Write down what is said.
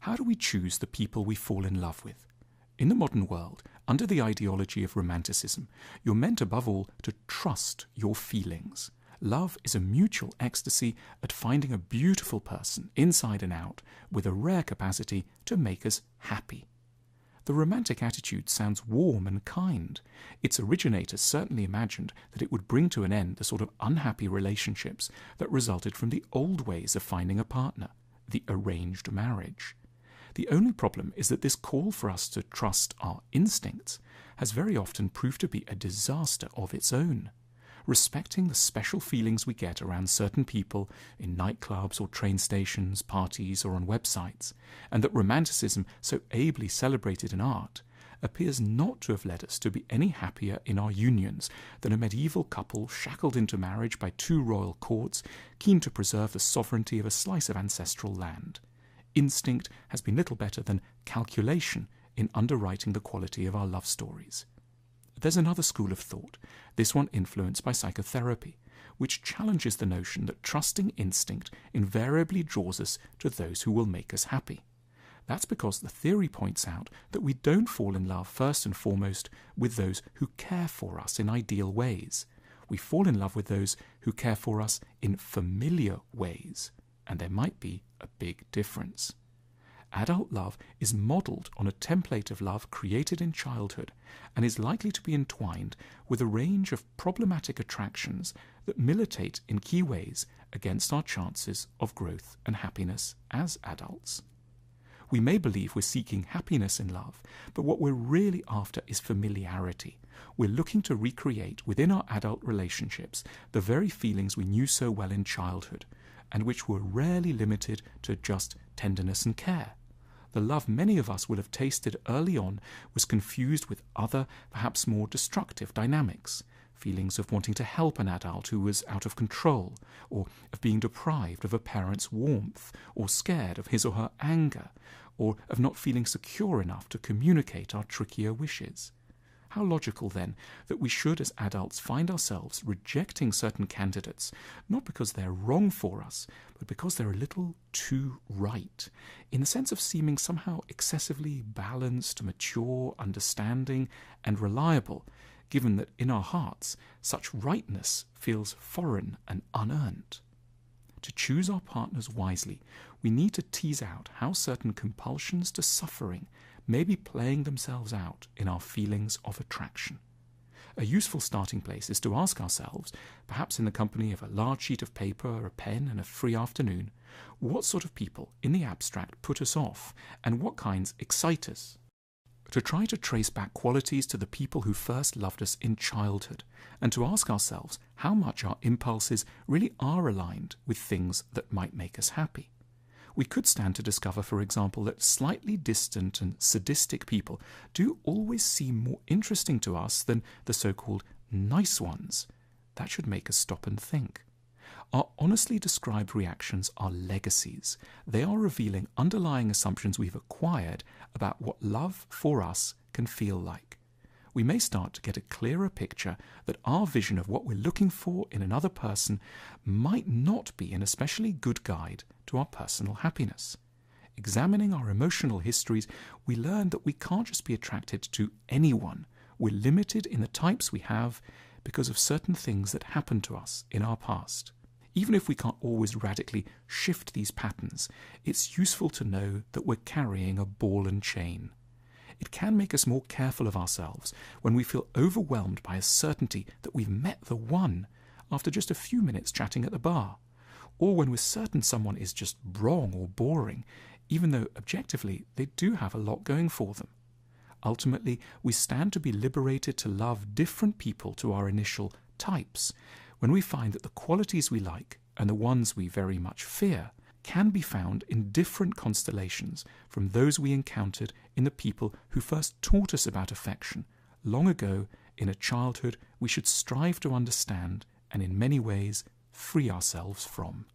How do we choose the people we fall in love with? In the modern world, under the ideology of romanticism, you're meant above all to trust your feelings. Love is a mutual ecstasy at finding a beautiful person inside and out with a rare capacity to make us happy. The romantic attitude sounds warm and kind. Its originators certainly imagined that it would bring to an end the sort of unhappy relationships that resulted from the old ways of finding a partner, the arranged marriage. The only problem is that this call for us to trust our instincts has very often proved to be a disaster of its own. Respecting the special feelings we get around certain people in nightclubs or train stations, parties or on websites, and that romanticism so ably celebrated in art, appears not to have led us to be any happier in our unions than a medieval couple shackled into marriage by two royal courts, keen to preserve the sovereignty of a slice of ancestral land. Instinct has been little better than calculation in underwriting the quality of our love stories. There's another school of thought, this one influenced by psychotherapy, which challenges the notion that trusting instinct invariably draws us to those who will make us happy. That's because the theory points out that we don't fall in love first and foremost with those who care for us in ideal ways. We fall in love with those who care for us in familiar ways, and there might be a big difference. Adult love is modelled on a template of love created in childhood and is likely to be entwined with a range of problematic attractions that militate in key ways against our chances of growth and happiness as adults. We may believe we're seeking happiness in love, but what we're really after is familiarity. We're looking to recreate within our adult relationships the very feelings we knew so well in childhood, and which were rarely limited to just tenderness and care. The love many of us will have tasted early on was confused with other, perhaps more destructive dynamics. Feelings of wanting to help an adult who was out of control, or of being deprived of a parent's warmth, or scared of his or her anger, or of not feeling secure enough to communicate our trickier wishes. How logical, then, that we should, as adults, find ourselves rejecting certain candidates, not because they're wrong for us, but because they're a little too right, in the sense of seeming somehow excessively balanced, mature, understanding, and reliable, given that in our hearts such rightness feels foreign and unearned. To choose our partners wisely, we need to tease out how certain compulsions to suffering may be playing themselves out in our feelings of attraction. A useful starting place is to ask ourselves, perhaps in the company of a large sheet of paper, a pen, and a free afternoon, what sort of people in the abstract put us off, and what kinds excite us. To try to trace back qualities to the people who first loved us in childhood, and to ask ourselves how much our impulses really are aligned with things that might make us happy. We could stand to discover, for example, that slightly distant and sadistic people do always seem more interesting to us than the so-called nice ones. That should make us stop and think. Our honestly described reactions are legacies. They are revealing underlying assumptions we've acquired about what love for us can feel like. We may start to get a clearer picture that our vision of what we're looking for in another person might not be an especially good guide to our personal happiness. Examining our emotional histories, we learn that we can't just be attracted to anyone. We're limited in the types we have because of certain things that happened to us in our past. Even if we can't always radically shift these patterns, it's useful to know that we're carrying a ball and chain. It can make us more careful of ourselves when we feel overwhelmed by a certainty that we've met the one after just a few minutes chatting at the bar, or when we're certain someone is just wrong or boring, even though objectively they do have a lot going for them. Ultimately, we stand to be liberated to love different people to our initial types when we find that the qualities we like and the ones we very much fear can be found in different constellations from those we encountered in the people who first taught us about affection long ago in a childhood we should strive to understand and in many ways free ourselves from.